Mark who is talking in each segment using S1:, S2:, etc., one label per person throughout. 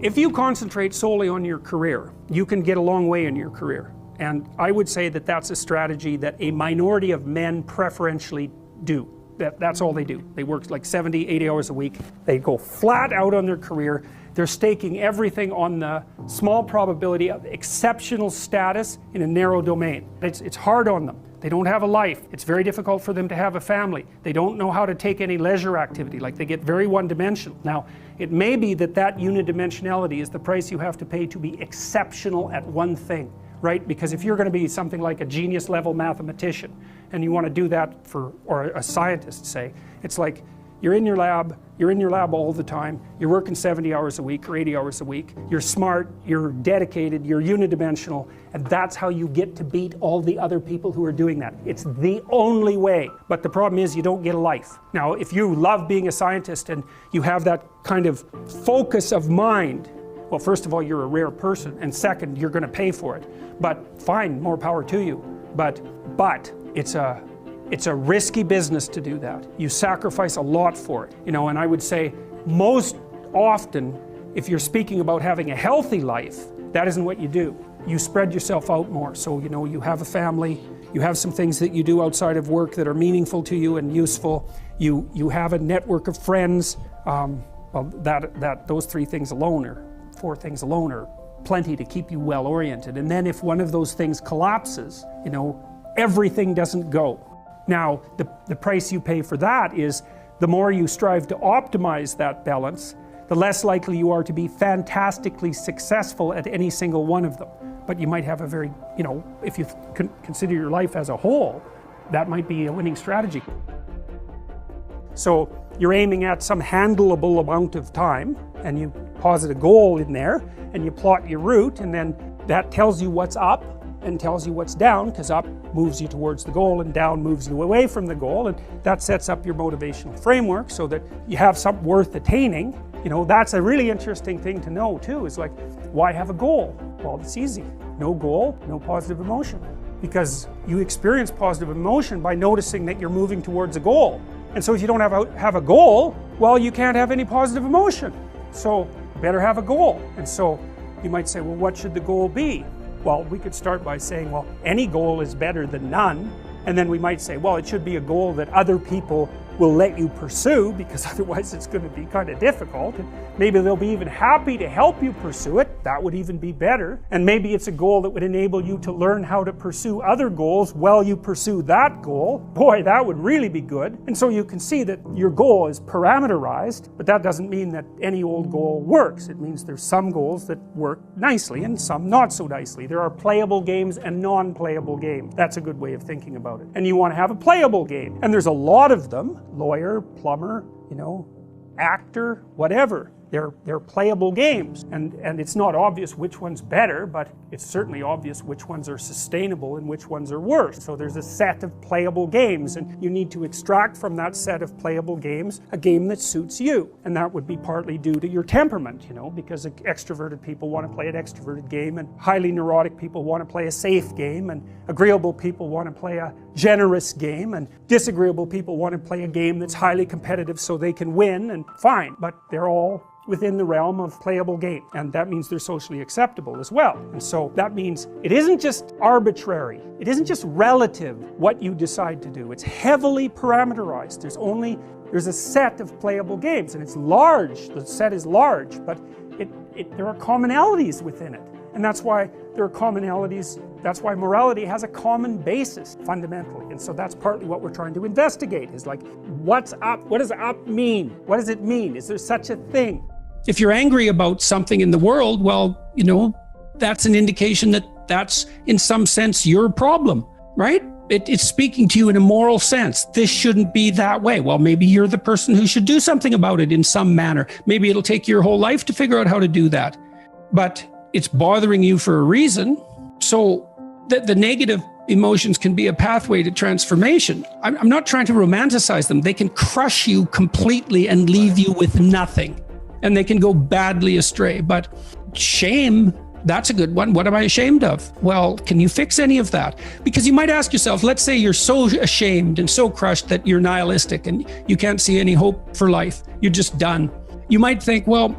S1: If you concentrate solely on your career, you can get a long way in your career. And I would say that that's a strategy that a minority of men preferentially do. That's all they do. They work like 70, 80 hours a week. They go flat out on their career. They're staking everything on the small probability of exceptional status in a narrow domain. It's hard on them. They don't have a life. It's very difficult for them to have a family. They don't know how to take any leisure activity. Like, they get very one-dimensional. Now, it may be that unidimensionality is the price you have to pay to be exceptional at one thing, right? Because if you're going to be something like a genius level mathematician and you want to do that or a scientist, say, it's like you're in your lab all the time, you're working 70 hours a week or 80 hours a week, you're smart, you're dedicated, you're unidimensional, and that's how you get to beat all the other people who are doing that. It's the only way. But the problem is you don't get a life. Now, if you love being a scientist and you have that kind of focus of mind, well, first of all, you're a rare person, and second, you're going to pay for it. But fine, more power to you. But it's a risky business to do that. You sacrifice a lot for it, and I would say most often, if you're speaking about having a healthy life, that isn't what you do. You spread yourself out more. So, you have a family, you have some things that you do outside of work that are meaningful to you and useful. You have a network of friends. Well, those 3 things alone, or 4 things alone, are plenty to keep you well oriented. And then if one of those things collapses, everything doesn't go. Now, the price you pay for that is the more you strive to optimize that balance, the less likely you are to be fantastically successful at any single one of them. But you might have a very, if you consider your life as a whole, that might be a winning strategy. So you're aiming at some handleable amount of time, and you posit a goal in there, and you plot your route, and then that tells you what's up and tells you what's down, because up moves you towards the goal and down moves you away from the goal, and that sets up your motivational framework so that you have something worth attaining. That's a really interesting thing to know too, is like, why have a goal? Well, it's easy. No goal, no positive emotion. Because you experience positive emotion by noticing that you're moving towards a goal. And so if you don't have a goal, well, you can't have any positive emotion. So you better have a goal. And so you might say, well, what should the goal be? Well, we could start by saying, well, any goal is better than none. And then we might say, well, it should be a goal that other people will let you pursue, because otherwise it's going to be kind of difficult. And maybe they'll be even happy to help you pursue it. That would even be better. And maybe it's a goal that would enable you to learn how to pursue other goals while you pursue that goal. Boy, that would really be good. And so you can see that your goal is parameterized, but that doesn't mean that any old goal works. It means there's some goals that work nicely and some not so nicely. There are playable games and non-playable games. That's a good way of thinking about it. And you want to have a playable game. And there's a lot of them. Lawyer, plumber, actor, whatever. They're playable games, and it's not obvious which one's better, but it's certainly obvious which ones are sustainable and which ones are worse. So there's a set of playable games, and you need to extract from that set of playable games a game that suits you. And that would be partly due to your temperament, because extroverted people want to play an extroverted game, and highly neurotic people want to play a safe game, and agreeable people want to play a generous game, and disagreeable people want to play a game that's highly competitive so they can win, and fine, but they're all within the realm of playable game, and that means they're socially acceptable as well. And so that means it isn't just arbitrary, it isn't just relative what you decide to do, it's heavily parameterized. There's a set of playable games, and it's large, the set is large, but there are commonalities within it. And that's why there are commonalities, that's why morality has a common basis, fundamentally. And so that's partly what we're trying to investigate, is like, what's up? What does up mean? What does it mean? Is there such a thing? If you're angry about something in the world, well, that's an indication that that's, in some sense, your problem, right? It's speaking to you in a moral sense. This shouldn't be that way. Well, maybe you're the person who should do something about it in some manner. Maybe it'll take your whole life to figure out how to do that. But it's bothering you for a reason. So the negative emotions can be a pathway to transformation. I'm not trying to romanticize them. They can crush you completely and leave you with nothing. And they can go badly astray. But shame, that's a good one. What am I ashamed of? Well, can you fix any of that? Because you might ask yourself, let's say you're so ashamed and so crushed that you're nihilistic and you can't see any hope for life. You're just done. You might think, well,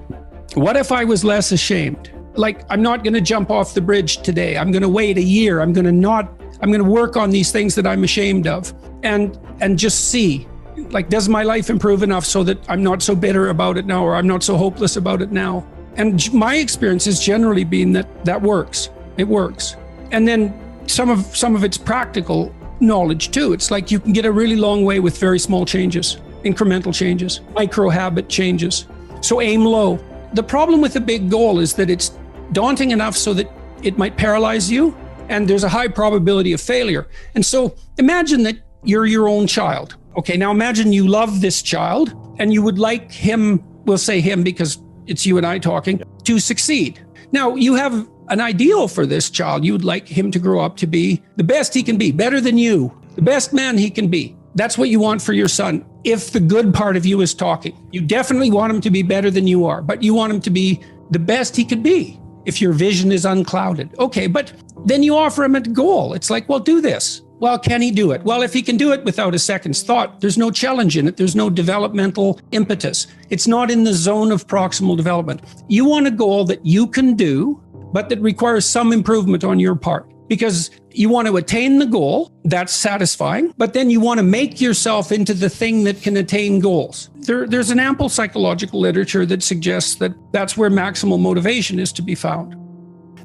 S1: What if I was less ashamed? Like, I'm not going to jump off the bridge today. I'm going to wait a year. I'm going to work on these things that I'm ashamed of and just see, like, does my life improve enough so that I'm not so bitter about it now, or I'm not so hopeless about it now? And my experience has generally been that works. It works. And then some of it's practical knowledge too. It's like you can get a really long way with very small changes, incremental changes, micro habit changes. So aim low. The problem with a big goal is that it's daunting enough so that it might paralyze you, and there's a high probability of failure. And so imagine that you're your own child. Okay, now imagine you love this child and you would like him, we'll say him because it's you and I talking, to succeed. Now you have an ideal for this child. You would like him to grow up to be the best he can be, better than you, the best man he can be. That's what you want for your son. If the good part of you is talking, you definitely want him to be better than you are, but you want him to be the best he could be if your vision is unclouded. Okay, but then you offer him a goal. It's like, well, do this. Well, can he do it? Well, if he can do it without a second's thought, there's no challenge in it. There's no developmental impetus. It's not in the zone of proximal development. You want a goal that you can do, but that requires some improvement on your part, because you want to attain the goal. That's satisfying, but then you want to make yourself into the thing that can attain goals. There's an ample psychological literature that suggests that that's where maximal motivation is to be found.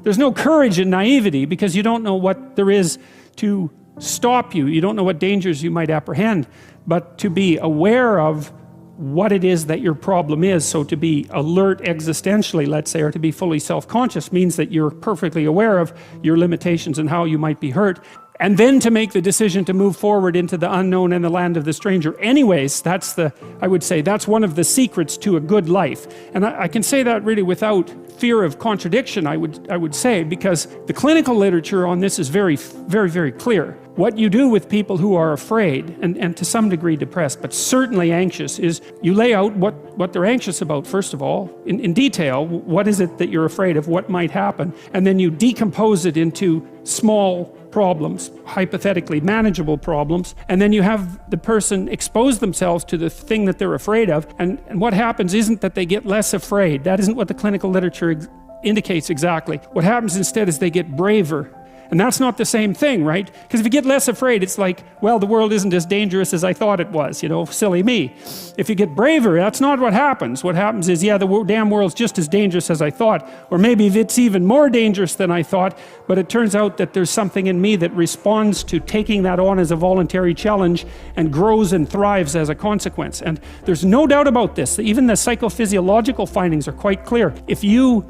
S1: There's no courage in naivety, because you don't know what there is to stop you. You don't know what dangers you might apprehend, but to be aware of what it is that your problem is. So to be alert existentially, let's say, or to be fully self-conscious, means that you're perfectly aware of your limitations and how you might be hurt. And then to make the decision to move forward into the unknown and the land of the stranger. Anyways, I would say that's one of the secrets to a good life. And I can say that really without fear of contradiction, I would say, because the clinical literature on this is very, very, very clear. What you do with people who are afraid and to some degree depressed, but certainly anxious, is you lay out what they're anxious about, first of all, in detail. What is it that you're afraid of? What might happen? And then you decompose it into small problems, hypothetically manageable problems, and then you have the person expose themselves to the thing that they're afraid of, and what happens isn't that they get less afraid. That isn't what the clinical literature indicates exactly. What happens instead is they get braver. And that's not the same thing, right? Because if you get less afraid, it's like, well, the world isn't as dangerous as I thought it was, you know, silly me. If you get braver, that's not what happens. What happens is, yeah, the damn world's just as dangerous as I thought, or maybe it's even more dangerous than I thought, but it turns out that there's something in me that responds to taking that on as a voluntary challenge and grows and thrives as a consequence. And there's no doubt about this. Even the psychophysiological findings are quite clear. If you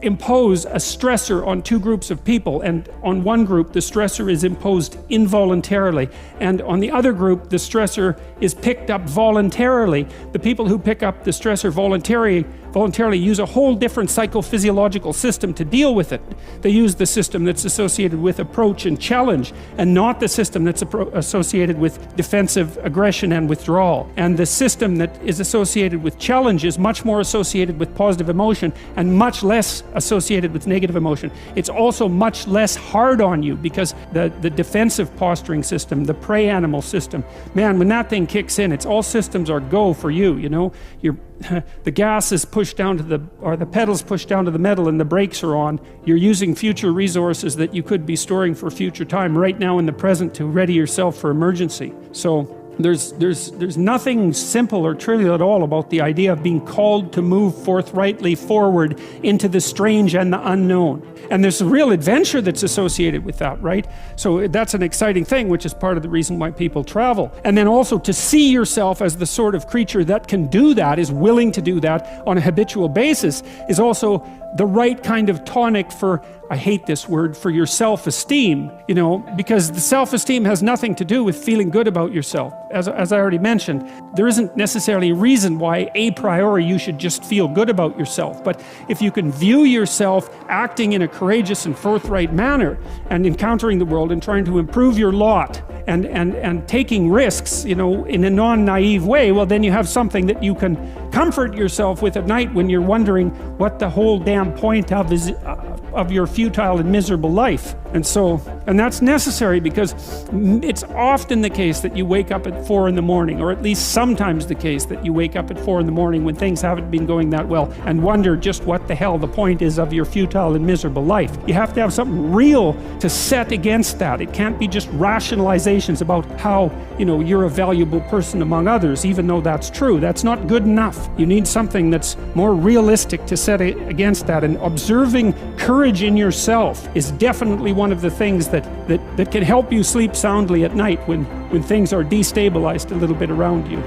S1: impose a stressor on two groups of people, and on one group the stressor is imposed involuntarily, and on the other group the stressor is picked up voluntarily, the people who pick up the stressor voluntarily use a whole different psychophysiological system to deal with it. They use the system that's associated with approach and challenge, and not the system that's associated with defensive aggression and withdrawal. And the system that is associated with challenge is much more associated with positive emotion and much less associated with negative emotion. It's also much less hard on you, because the defensive posturing system, the prey animal system, man, when that thing kicks in, it's all systems are go for you, you know. The gas is pushed down to the pedals pushed down to the metal, and the brakes are on. You're using future resources that you could be storing for future time right now in the present to ready yourself for emergency. So there's nothing simple or trivial at all about the idea of being called to move forthrightly forward into the strange and the unknown. And there's a real adventure that's associated with that, right? So that's an exciting thing, which is part of the reason why people travel. And then also to see yourself as the sort of creature that can do that, is willing to do that on a habitual basis, is also the right kind of tonic for, I hate this word, for your self-esteem, you know, because the self-esteem has nothing to do with feeling good about yourself. As I already mentioned, there isn't necessarily a reason why a priori you should just feel good about yourself. But if you can view yourself acting in a courageous and forthright manner, and encountering the world and trying to improve your lot, and taking risks, you know, in a non-naive way, well, then you have something that you can comfort yourself with at night when you're wondering what the whole damn point of of your futile and miserable life. And that's necessary, because it's often the case that you wake up at 4 in the morning, or at least sometimes the case that you wake up at 4 in the morning when things haven't been going that well, and wonder just what the hell the point is of your futile and miserable life. You have to have something real to set against that. It can't be just rationalizations about how, you're a valuable person among others, even though that's true. That's not good enough. You need something that's more realistic to set against that. And observing courage in yourself is definitely one of the things that can help you sleep soundly at night when things are destabilized a little bit around you.